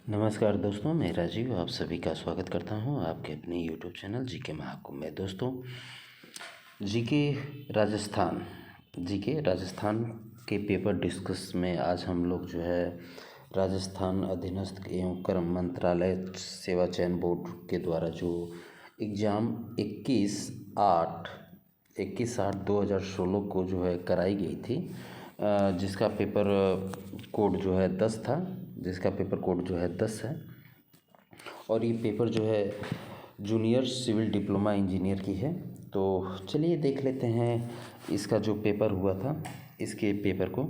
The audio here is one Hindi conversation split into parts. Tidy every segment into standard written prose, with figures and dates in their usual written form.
नमस्कार दोस्तों, मैं राजीव आप सभी का स्वागत करता हूं आपके अपने यूट्यूब चैनल जीके महाकुंभ में। दोस्तों, जीके राजस्थान के पेपर डिस्कस में आज हम लोग जो है राजस्थान अधीनस्थ एवं कर्म मंत्रालय सेवा चयन बोर्ड के द्वारा जो एग्ज़ाम 21/8/2016 को जो है कराई गई थी, जिसका पेपर कोड जो है 10 था, जिसका पेपर कोड जो है 10 है। और ये पेपर जो है जूनियर सिविल डिप्लोमा इंजीनियर की है। तो चलिए देख लेते हैं इसका जो पेपर हुआ था, इसके पेपर को।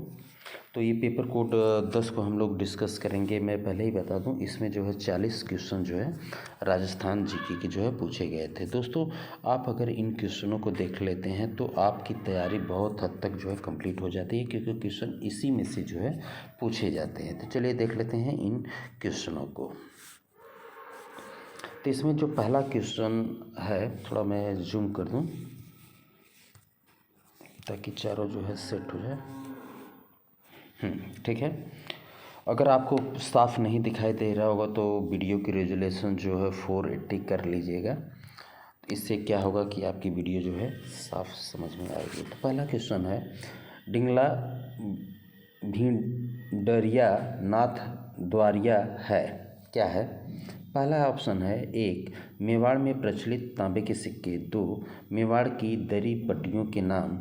तो ये पेपर कोड 10 को हम लोग डिस्कस करेंगे। मैं पहले ही बता दूं, इसमें जो है 40 क्वेश्चन जो है राजस्थान जीके के जो है पूछे गए थे। दोस्तों, आप अगर इन क्वेश्चनों को देख लेते हैं तो आपकी तैयारी बहुत हद तक जो है कंप्लीट हो जाती है, क्योंकि क्वेश्चन इसी में से जो है पूछे जाते हैं। तो चलिए देख लेते हैं इन क्वेश्चनों को। तो इसमें जो पहला क्वेश्चन है, थोड़ा मैं जूम कर दूं ताकि चारों जो है सेट हो जाए। ठीक है। अगर आपको साफ नहीं दिखाई दे रहा होगा तो वीडियो की रेजोल्यूशन जो है 480 कर लीजिएगा। इससे क्या होगा कि आपकी वीडियो जो है साफ समझ में आएगी। तो पहला क्वेश्चन है, डिंगला भिंडरिया नाथ द्वारिया है, क्या है? पहला ऑप्शन है 1 मेवाड़ में प्रचलित तांबे के सिक्के, 2 मेवाड़ की दरी पट्टियों के नाम,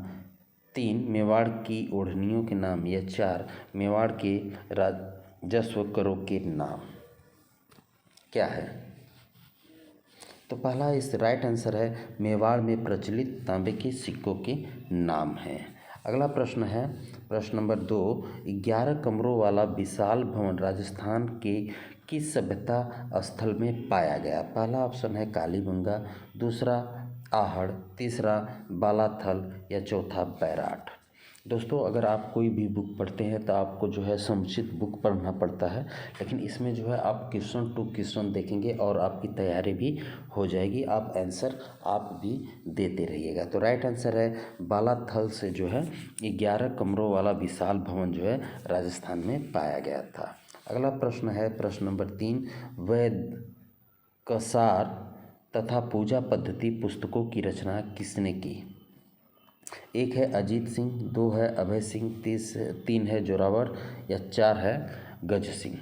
3 मेवाड़ की ओढ़नियों के नाम, या 4 मेवाड़ के राजस्व करों के नाम। क्या है? तो पहला इस राइट आंसर है मेवाड़ में प्रचलित तांबे के सिक्कों के नाम है। अगला प्रश्न है, प्रश्न नंबर 2, 11 कमरों वाला विशाल भवन राजस्थान के किस सभ्यता स्थल में पाया गया? पहला ऑप्शन है कालीबंगा, दूसरा आहड़, तीसरा बालाथल, या चौथा बैराट। दोस्तों, अगर आप कोई भी बुक पढ़ते हैं तो आपको जो है समुचित बुक पढ़ना पड़ता है, लेकिन इसमें जो है आप क्वेश्चन टू क्वेश्चन देखेंगे और आपकी तैयारी भी हो जाएगी। आप आंसर आप भी देते रहिएगा। तो राइट आंसर है बालाथल से जो है 11 कमरों वाला विशाल भवन जो है राजस्थान में पाया गया था। अगला प्रश्न है, प्रश्न नंबर 3, वैद कसार तथा पूजा पद्धति पुस्तकों की रचना किसने की? 1 है अजीत सिंह, 2 है अभय सिंह, 3 है जोरावर, या 4 है गज सिंह।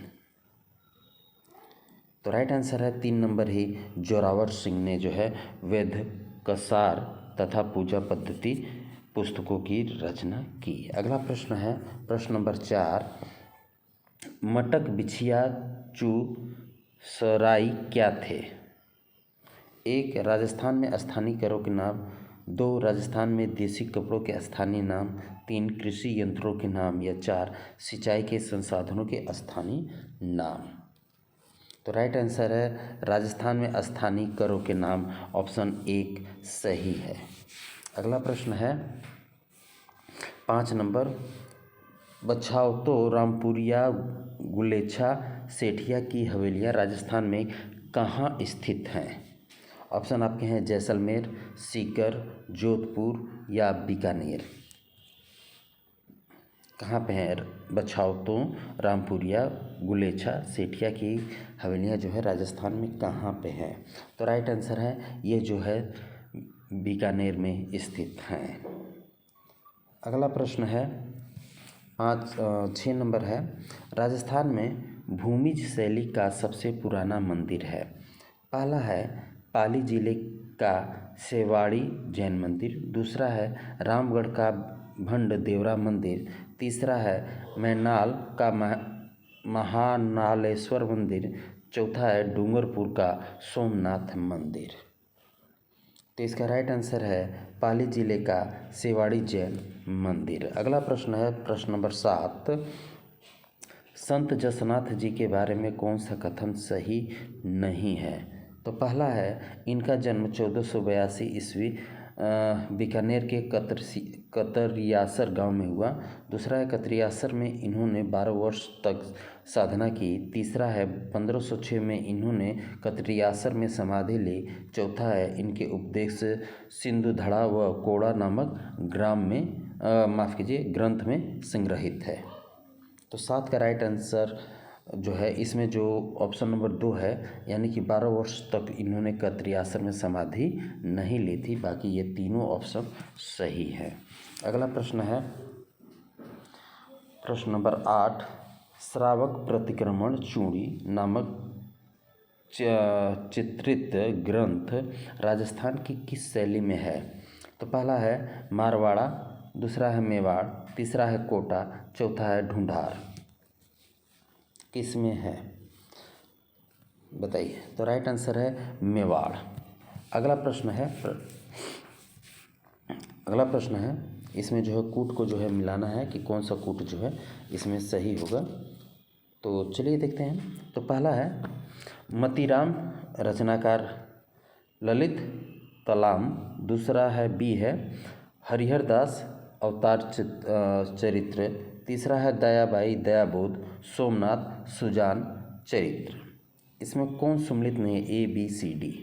तो राइट आंसर है 3 नंबर ही जोरावर सिंह ने जो है वेद कसार तथा पूजा पद्धति पुस्तकों की रचना की। अगला प्रश्न है, प्रश्न नंबर 4, मटक बिछिया चू सराई क्या थे? 1 राजस्थान में स्थानीय करों के नाम, 2 राजस्थान में देसी कपड़ों के स्थानीय नाम, 3 कृषि यंत्रों के नाम, या 4 सिंचाई के संसाधनों के स्थानीय नाम। तो राइट आंसर है राजस्थान में स्थानीय करों के नाम, ऑप्शन 1 सही है। अगला प्रश्न है 5 नंबर, बछावतो रामपुरिया गुलेछा सेठिया की हवेलियाँ राजस्थान में कहाँ स्थित हैं? ऑप्शन आपके हैं जैसलमेर, सीकर, जोधपुर, या बीकानेर। कहाँ पे है बछावतो रामपुरिया गुलेछा सेठिया की हवेलियाँ जो है राजस्थान में कहाँ पे है? तो राइट आंसर है ये जो है बीकानेर में स्थित हैं। अगला प्रश्न है 6 नंबर है, राजस्थान में भूमिज शैली का सबसे पुराना मंदिर है। पहला है पाली जिले का सेवाड़ी जैन मंदिर, दूसरा है रामगढ़ का भंड देवरा मंदिर, तीसरा है मैनाल का महानालेश्वर मंदिर, चौथा है डूंगरपुर का सोमनाथ मंदिर। तो इसका राइट आंसर है पाली जिले का सेवाड़ी जैन मंदिर। अगला प्रश्न है, प्रश्न नंबर 7, संत जसनाथ जी के बारे में कौन सा कथन सही नहीं है? तो पहला है इनका जन्म 1482 ईस्वी बीकानेर के कतरियासर गांव में हुआ, दूसरा है कतरियासर में इन्होंने 12 वर्ष तक साधना की, तीसरा है 1506 में इन्होंने कतरियासर में समाधि ली, चौथा है इनके उपदेश सिंधुधड़ा व कोड़ा नामक ग्रंथ में संग्रहित है। तो 7 का राइट आंसर जो है इसमें जो ऑप्शन नंबर 2 है, यानी कि 12 वर्ष तक इन्होंने कत्री आश्रम में समाधि नहीं ली थी। बाकी ये तीनों ऑप्शन सही है। अगला प्रश्न है प्रश्न नंबर 8, श्रावक प्रतिक्रमण चूड़ी नामक चित्रित ग्रंथ राजस्थान की किस शैली में है? तो पहला है मारवाड़ा, दूसरा है मेवाड़, तीसरा है कोटा, चौथा है ढूंढार। किस में है बताइए? तो राइट आंसर है मेवाड़। अगला प्रश्न है इसमें जो है कूट को जो है मिलाना है कि कौन सा कूट जो है इसमें सही होगा। तो चलिए देखते हैं। तो पहला है मतीराम रचनाकार ललित तलाम, दूसरा है बी है हरिहर दास अवतार चरित्र, तीसरा है दयाबाई दयाबोध सोमनाथ सुजान चरित्र। इसमें कौन सम्मिलित नहीं है? A B C D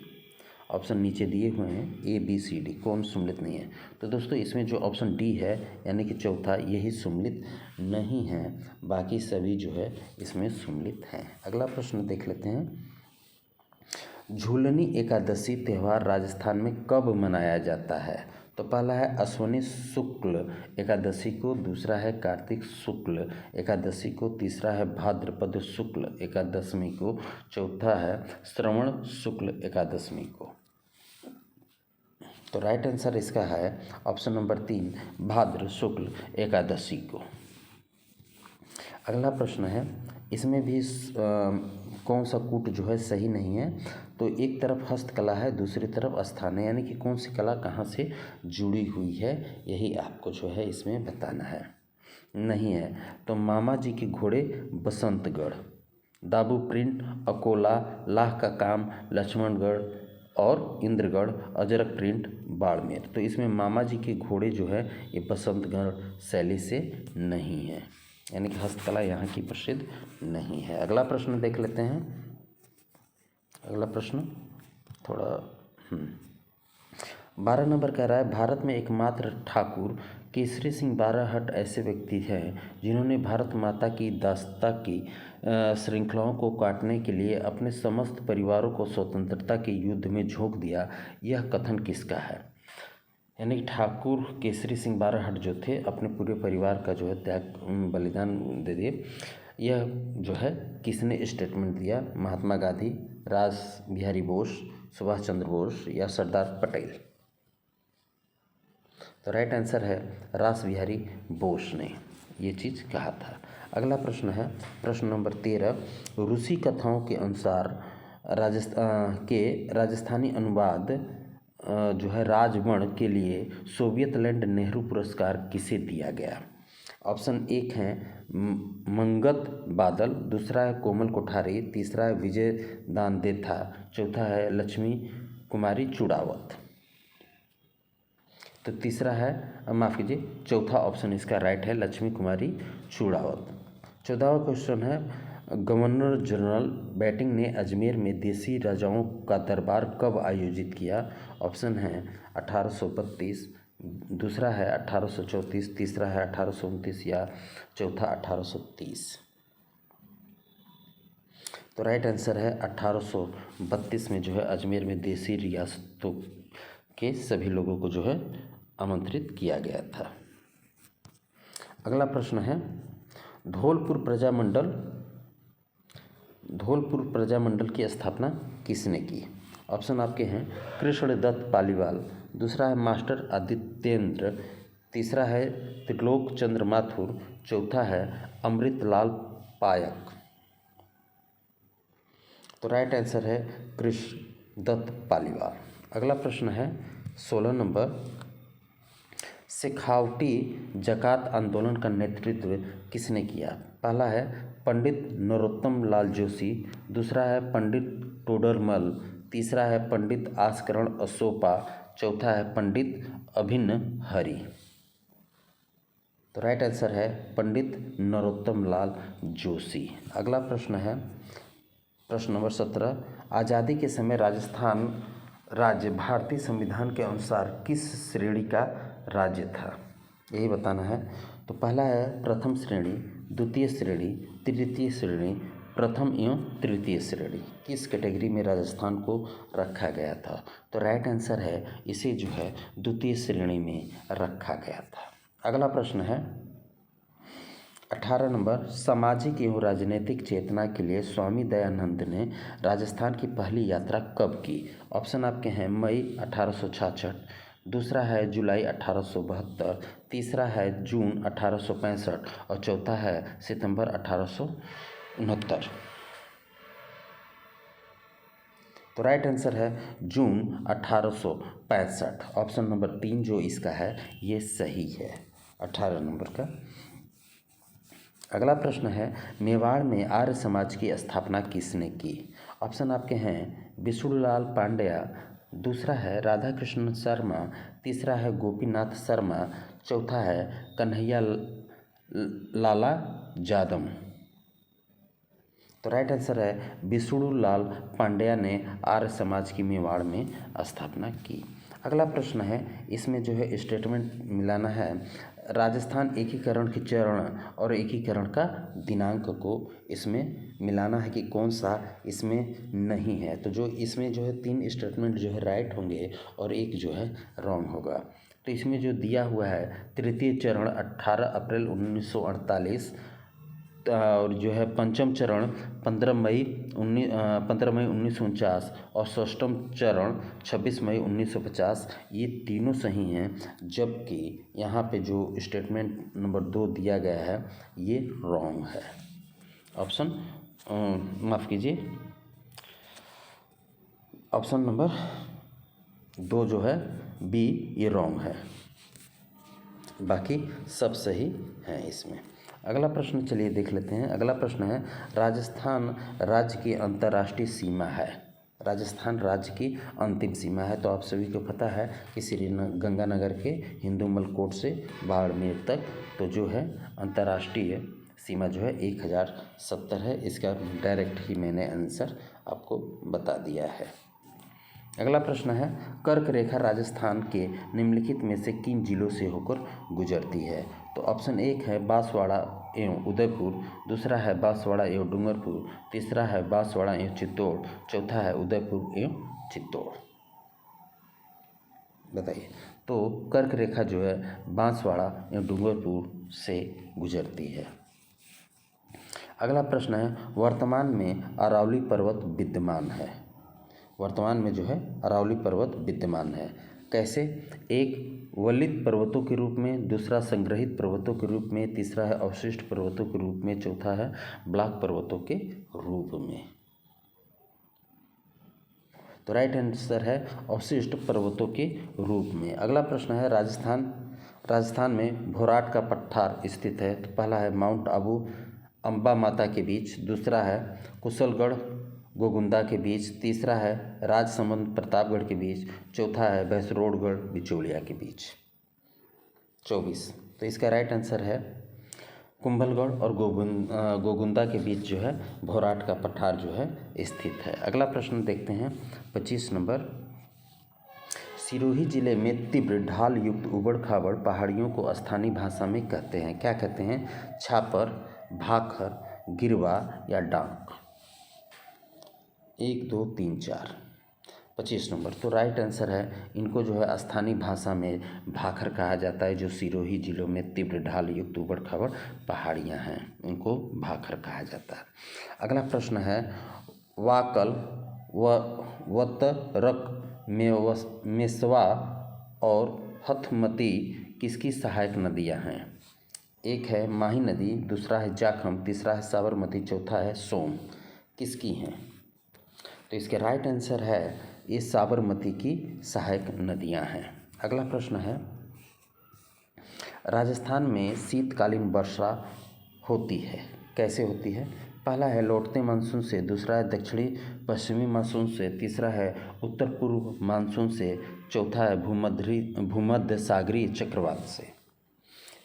option नीचे दिए हुए हैं, ए बी सी डी कौन सम्मिलित नहीं है? तो दोस्तों इसमें जो ऑप्शन डी है यानी कि चौथा, यही सम्मिलित नहीं है, बाकी सभी जो है इसमें सम्मिलित हैं। अगला प्रश्न देख लेते हैं। झूलनी एकादशी त्यौहार राजस्थान में कब मनाया जाता है? तो पहला है अश्विनी शुक्ल एकादशी को, दूसरा है कार्तिक शुक्ल एकादशी को, तीसरा है भाद्रपद शुक्ल एकादशमी को, चौथा है श्रवण शुक्ल एकादशमी को। तो राइट आंसर इसका है ऑप्शन नंबर 3 भाद्र शुक्ल एकादशी को। अगला प्रश्न है इसमें भी कौन सा कूट जो है सही नहीं है? तो एक तरफ हस्तकला है, दूसरी तरफ स्थान है, यानी कि कौन सी कला कहाँ से जुड़ी हुई है, यही आपको जो है इसमें बताना है। नहीं है तो मामा जी के घोड़े बसंतगढ़, दाबू प्रिंट अकोला, लाह का काम लक्ष्मणगढ़ और इंद्रगढ़, अजरक प्रिंट बाड़मेर। तो इसमें मामा जी के घोड़े जो है ये बसंतगढ़ शैली से नहीं है, यानी कि हस्तकला यहाँ की प्रसिद्ध नहीं है। अगला प्रश्न देख लेते हैं। अगला प्रश्न थोड़ा 12 नंबर कह रहा है भारत में एकमात्र ठाकुर केसरी सिंह बाराहट ऐसे व्यक्ति हैं जिन्होंने भारत माता की दासता की श्रृंखलाओं को काटने के लिए अपने समस्त परिवारों को स्वतंत्रता के युद्ध में झोंक दिया। यह कथन किसका है? यानी कि ठाकुर केसरी सिंह बाराहट जो थे अपने पूरे परिवार का जो है त्याग बलिदान दे दिए। यह जो है किसने स्टेटमेंट दिया? महात्मा गांधी, रास बिहारी बोस, सुभाष चंद्र बोस या सरदार पटेल? तो राइट आंसर है रास बिहारी बोस ने ये चीज़ कहा था। अगला प्रश्न है प्रश्न नंबर 13, रूसी कथाओं के अनुसार राजस्थानी अनुवाद जो है राजवण के लिए सोवियत लैंड नेहरू पुरस्कार किसे दिया गया? ऑप्शन 1 है मंगत बादल, दूसरा है कोमल कोठारी, तीसरा है विजय दानदेथा, चौथा है लक्ष्मी कुमारी चुड़ावत। तो तीसरा है माफ़ कीजिए चौथा ऑप्शन इसका राइट है लक्ष्मी कुमारी चुड़ावत। 14वां क्वेश्चन है गवर्नर जनरल बैटिंग ने अजमेर में देसी राजाओं का दरबार कब आयोजित किया? ऑप्शन है 1832, दूसरा है 1834, तीसरा है 1829 या चौथा 1830। तो राइट आंसर है 1832 में जो है अजमेर में देसी रियासतों के सभी लोगों को जो है आमंत्रित किया गया था। अगला प्रश्न है धौलपुर प्रजामंडल की स्थापना किसने की? ऑप्शन आपके हैं कृष्णदत्त पालीवाल, दूसरा है मास्टर आदित्येंद्र, तीसरा है त्रिलोक चंद्र माथुर, चौथा है अमृतलाल पायक। तो राइट आंसर है कृष्णदत्त पालीवाल। अगला प्रश्न है 16 नंबर, शेखावटी जकात आंदोलन का नेतृत्व किसने किया? पहला है पंडित नरोत्तम लाल जोशी, दूसरा है पंडित टोडरमल, तीसरा है पंडित आस्करण असोपा, चौथा है पंडित अभिन्न हरि। तो राइट आंसर है पंडित नरोत्तम लाल जोशी। अगला प्रश्न है प्रश्न नंबर 17, आज़ादी के समय राजस्थान राज्य भारतीय संविधान के अनुसार किस श्रेणी का राज्य था? यही बताना है। तो पहला है प्रथम श्रेणी, द्वितीय श्रेणी, तृतीय श्रेणी, प्रथम एवं तृतीय श्रेणी, किस कैटेगरी में राजस्थान को रखा गया था? तो राइट आंसर है इसे जो है द्वितीय श्रेणी में रखा गया था। अगला प्रश्न है 18 नंबर, सामाजिक एवं राजनीतिक चेतना के लिए स्वामी दयानंद ने राजस्थान की पहली यात्रा कब की? ऑप्शन आपके हैं मई 1866, दूसरा है जुलाई 1872, तीसरा है जून 1865 और चौथा है सितंबर 1869। तो राइट आंसर है जून 1865। ऑप्शन नंबर 3 जो इसका है ये सही है 18 नंबर का। अगला प्रश्न है मेवाड़ में आर्य समाज की स्थापना किसने की? ऑप्शन आपके हैं विष्णुलाल पांड्या, दूसरा है राधा कृष्ण शर्मा, तीसरा है गोपीनाथ शर्मा, चौथा है कन्हैया लाला जादम। तो राइट आंसर है विष्णुलाल पांड्या ने आर्य समाज की मेवाड़ में स्थापना की। अगला प्रश्न है इसमें जो है स्टेटमेंट मिलाना है, राजस्थान एकीकरण के चरण और एकीकरण का दिनांक को इसमें मिलाना है कि कौन सा इसमें नहीं है। तो जो इसमें जो है 3 स्टेटमेंट जो है राइट होंगे और एक जो है रॉन्ग होगा। तो इसमें जो दिया हुआ है तृतीय चरण 18 अप्रैल 1948 और जो है पंचम चरण 15 मई 1949 और षष्ठम चरण 26 मई 1950, ये तीनों सही हैं, जबकि यहाँ पे जो स्टेटमेंट नंबर 2 दिया गया है ये रॉन्ग है। ऑप्शन माफ़ कीजिए, ऑप्शन नंबर 2 जो है बी ये रॉन्ग है, बाकी सब सही हैं इसमें। अगला प्रश्न चलिए देख लेते हैं। अगला प्रश्न है राजस्थान राज्य की अंतर्राष्ट्रीय सीमा है। राजस्थान राज्य की अंतिम सीमा है तो आप सभी को पता है कि गंगानगर के हिंदूमल कोट से बाड़मेर तक तो जो है अंतर्राष्ट्रीय सीमा जो है 1070 है। इसका डायरेक्ट ही मैंने आंसर आपको बता दिया है। अगला प्रश्न है कर्क रेखा राजस्थान के निम्नलिखित में से किन जिलों से होकर गुजरती है? तो ऑप्शन 1 है बांसवाड़ा एवं उदयपुर, दूसरा है बांसवाड़ा एवं डूंगरपुर, तीसरा है बांसवाड़ा एवं चित्तौड़, चौथा है उदयपुर एवं चित्तौड़। बताइए। तो कर्क रेखा जो है बांसवाड़ा एवं डूंगरपुर से गुजरती है। अगला प्रश्न है वर्तमान में अरावली पर्वत विद्यमान है। वर्तमान में जो है अरावली पर्वत विद्यमान है। कैसे? एक वलित पर्वतों के रूप में, दूसरा संग्रहित पर्वतों के रूप में, तीसरा है अवशिष्ट पर्वतों के रूप में, चौथा है ब्लॉक पर्वतों के रूप में। तो राइट आंसर है अवशिष्ट पर्वतों के रूप में। अगला प्रश्न है राजस्थान में भोराट का पठार स्थित है। तो पहला है माउंट आबू अम्बा माता के बीच, दूसरा है कुशलगढ़ गोगुंदा के बीच, तीसरा है राजसमंद प्रतापगढ़ के बीच, चौथा है भैंसरोडगढ़ बिचौलिया के बीच। 24। तो इसका राइट आंसर है कुंभलगढ़ और गोगुंदा के बीच जो है भोराट का पठार जो है स्थित है। अगला प्रश्न देखते हैं 25 नंबर। सिरोही जिले में तीव्र ढाल युक्त उबड़ खाबड़ पहाड़ियों को स्थानीय भाषा में कहते हैं, क्या कहते हैं? छापर, भाखर, गिरवा या डांक। 1 2 3 4। 25 नंबर। तो राइट आंसर है इनको जो है स्थानीय भाषा में भाखर कहा जाता है। जो सिरोही जिलों में तीव्र ढाल युक्त उबड़ खाबड़ पहाड़ियाँ हैं उनको भाखर कहा जाता है। अगला प्रश्न है वाकल वतरक मेसवा और हथमती किसकी सहायक नदियाँ हैं? एक है माही नदी, दूसरा है जाखम, तीसरा है साबरमती, चौथा है सोम। किसकी हैं? तो इसके राइट आंसर है ये साबरमती की सहायक नदियां हैं। अगला प्रश्न है राजस्थान में शीतकालीन वर्षा होती है, कैसे होती है? पहला है लौटते मानसून से, दूसरा है दक्षिणी पश्चिमी मानसून से, तीसरा है उत्तर पूर्व मानसून से, चौथा है भूमध्य सागरीय चक्रवात से।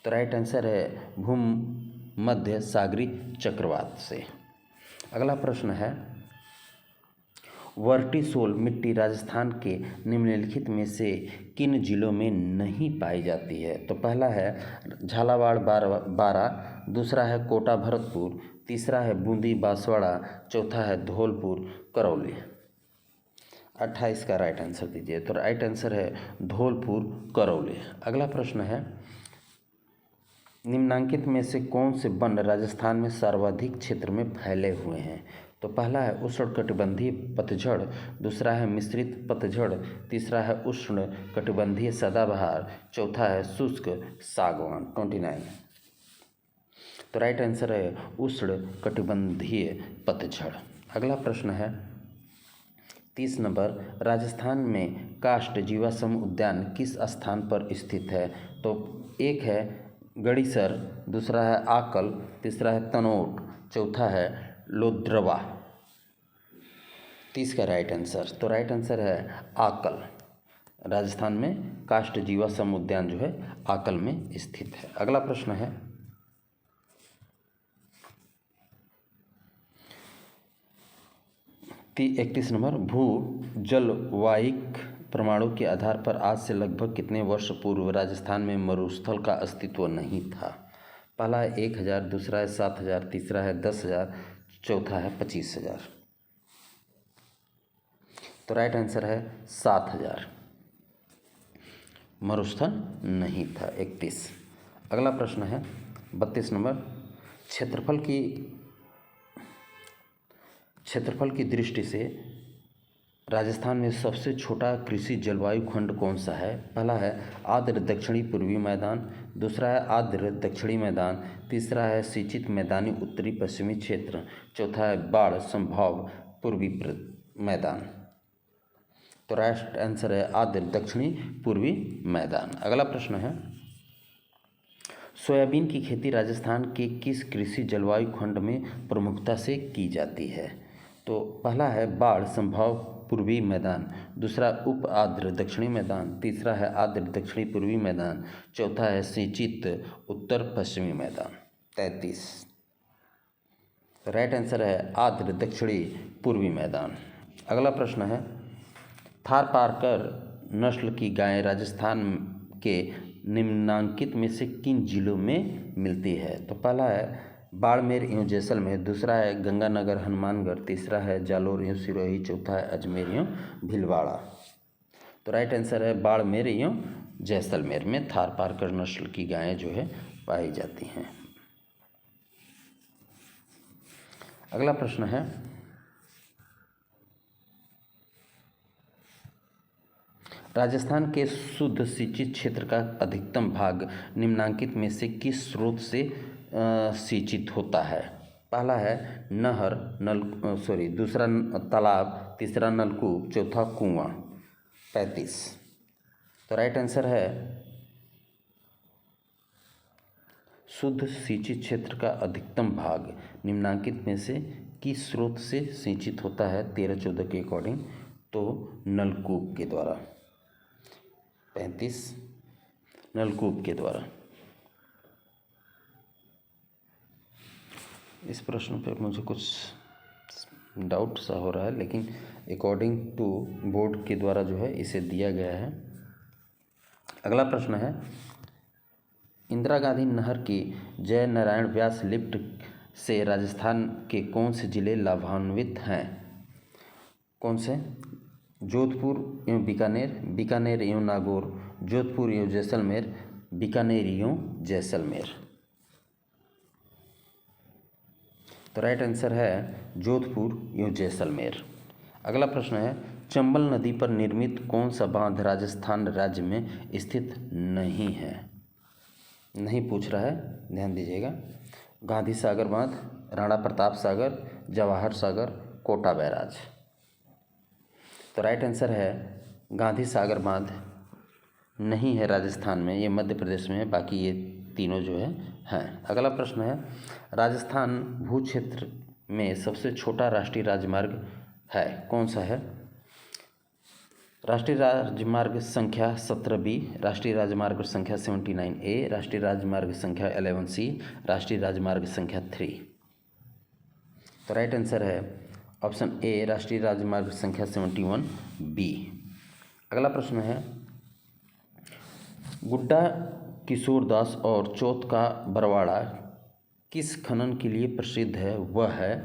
तो राइट आंसर है भूमध्य सागरीय चक्रवात से। अगला प्रश्न है वर्टिसोल मिट्टी राजस्थान के निम्नलिखित में से किन जिलों में नहीं पाई जाती है? तो पहला है झालावाड़ बारा, दूसरा है कोटा भरतपुर, तीसरा है बूंदी बांसवाड़ा, चौथा है धौलपुर करौली। 28 का राइट आंसर दीजिए। तो राइट आंसर है धौलपुर करौली। अगला प्रश्न है, निम्नांकित में से कौन से वन राजस्थान में सर्वाधिक क्षेत्र में फैले हुए हैं? तो पहला है उष्णकटिबंधीय पतझड़, दूसरा है मिश्रित पतझड़, तीसरा है उष्ण कटिबंधीय सदाबहार, चौथा है शुष्क सागवान। 29। तो राइट आंसर है उष्ण कटिबंधीय पतझड़। अगला प्रश्न है 30 नंबर, राजस्थान में काष्ठ जीवाश्म उद्यान किस स्थान पर स्थित है? तो एक है गड़ीसर, दूसरा है आकल, तीसरा है तनोट, चौथा है लोद्रवा। 30 का राइट आंसर। तो राइट आंसर है आकल। राजस्थान में काष्ठ जीवाश्म उद्यान जो है आकल में स्थित है। अगला प्रश्न है 31 नंबर, भू जलवायिक प्रमाणों के आधार पर आज से लगभग कितने वर्ष पूर्व राजस्थान में मरुस्थल का अस्तित्व नहीं था? पहला है 1000, दूसरा है 7000, तीसरा है 10,000, चौथा है 25,000। तो राइट आंसर है 7000, मरुस्थल नहीं था। 31। अगला प्रश्न है 32 नंबर, क्षेत्रफल की दृष्टि से राजस्थान में सबसे छोटा कृषि जलवायु खंड कौन सा है? पहला है आर्द्र दक्षिणी पूर्वी मैदान, दूसरा है आर्द्र दक्षिणी मैदान, तीसरा है सिंचित मैदानी उत्तरी पश्चिमी क्षेत्र, चौथा है बाढ़ संभाव पूर्वी मैदान। तो राइट आंसर है आर्द्र दक्षिणी पूर्वी मैदान। अगला प्रश्न है, सोयाबीन की खेती राजस्थान के किस कृषि जलवायु खंड में प्रमुखता से की जाती है? तो पहला है बाढ़ संभाव पूर्वी मैदान, दूसरा उप आर्द्र दक्षिणी मैदान, तीसरा है आर्द्र दक्षिणी पूर्वी मैदान, चौथा है सिंचित उत्तर पश्चिमी मैदान। 33। राइट आंसर है आर्द्र दक्षिणी पूर्वी मैदान। अगला प्रश्न है, थारपारकर नस्ल की गायें राजस्थान के निम्नांकित में से किन जिलों में मिलती है? तो पहला है बाड़मेर एवं जैसलमेर, दूसरा है गंगानगर हनुमानगढ़, तीसरा है जालोर एवं सिरोही, चौथा है अजमेर एवं भीलवाड़ा। तो राइट आंसर है बाड़मेर एवं जैसलमेर में थारपारकर नस्ल की गायें जो है पाई जाती हैं। अगला प्रश्न है, राजस्थान के शुद्ध सिंचित क्षेत्र का अधिकतम भाग निम्नांकित में से किस स्रोत से सिंचित होता है? पहला है नहर दूसरा तालाब, तीसरा नलकूप, चौथा कुआं। 35। तो राइट आंसर है शुद्ध सिंचित क्षेत्र का अधिकतम भाग निम्नांकित में से किस स्रोत से सिंचित होता है 13-14 के अकॉर्डिंग? तो नलकूप के द्वारा। 35 नलकूप के द्वारा। इस प्रश्न पे मुझे कुछ डाउट सा हो रहा है, लेकिन अकॉर्डिंग टू बोर्ड के द्वारा जो है इसे दिया गया है। अगला प्रश्न है, इंदिरा गांधी नहर की जय नारायण व्यास लिफ्ट से राजस्थान के कौन से जिले लाभान्वित हैं? कौन से? जोधपुर एवं बीकानेर, बीकानेर एवं नागौर, जोधपुर एवं जैसलमेर, बीकानेर एवं जैसलमेर। तो राइट आंसर है जोधपुर एवं जैसलमेर। अगला प्रश्न है, चंबल नदी पर निर्मित कौन सा बांध राजस्थान राज्य में स्थित नहीं है? नहीं पूछ रहा है, ध्यान दीजिएगा। गांधी सागर बांध, राणा प्रताप सागर, जवाहर सागर, कोटा बैराज। तो राइट आंसर है गांधी सागर बांध नहीं है राजस्थान में, ये मध्य प्रदेश में है, बाकी ये तीनों जो है हैं। अगला प्रश्न है, राजस्थान भू क्षेत्र में सबसे छोटा राष्ट्रीय राजमार्ग है, कौन सा है? राष्ट्रीय राजमार्ग संख्या 17B, राष्ट्रीय राजमार्ग संख्या 79A, राष्ट्रीय राजमार्ग संख्या 11C, राष्ट्रीय राजमार्ग संख्या 3। तो राइट आंसर है ऑप्शन ए, राष्ट्रीय राजमार्ग संख्या 71B। अगला प्रश्न है, गुड्डा किशोर दास और चौथ का बरवाड़ा किस खनन के लिए प्रसिद्ध है वह है,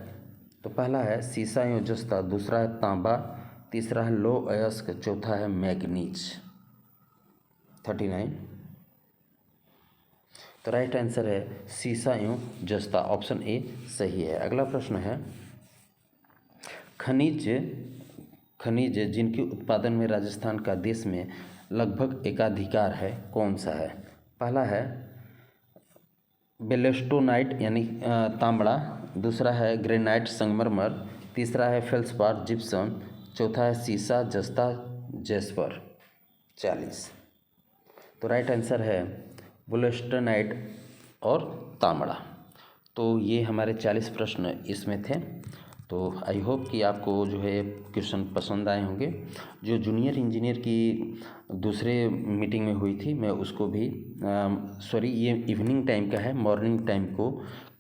तो पहला है सीसा एवं जस्ता, दूसरा है तांबा, तीसरा है लौह अयस्क, चौथा है मैग्नीज। 39। तो राइट आंसर है सीसा एवं जस्ता, ऑप्शन ए सही है। अगला प्रश्न है खनिज जिनके उत्पादन में राजस्थान का देश में लगभग एकाधिकार है कौन सा है। पहला है बेलेस्टोनाइट यानी तांबड़ा, दूसरा है ग्रेनाइट संगमरमर, तीसरा है फेल्सपार जिप्सम, चौथा है सीसा जस्ता जैस्पर। 40। तो राइट आंसर है बेलेस्टोनाइट और तांबड़ा। तो ये हमारे 40 प्रश्न इसमें थे। तो आई होप कि आपको जो है क्वेश्चन पसंद आए होंगे। जो जूनियर इंजीनियर की दूसरे मीटिंग में हुई थी मैं उसको भी ये इवनिंग टाइम का है, मॉर्निंग टाइम को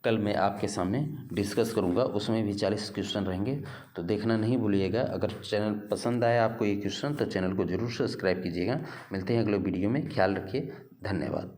कल मैं आपके सामने डिस्कस करूंगा, उसमें भी 40 क्वेश्चन रहेंगे, तो देखना नहीं भूलिएगा। अगर चैनल पसंद आया आपको ये क्वेश्चन तो चैनल को ज़रूर सब्सक्राइब कीजिएगा। मिलते हैं अगले वीडियो में, ख्याल रखिए, धन्यवाद।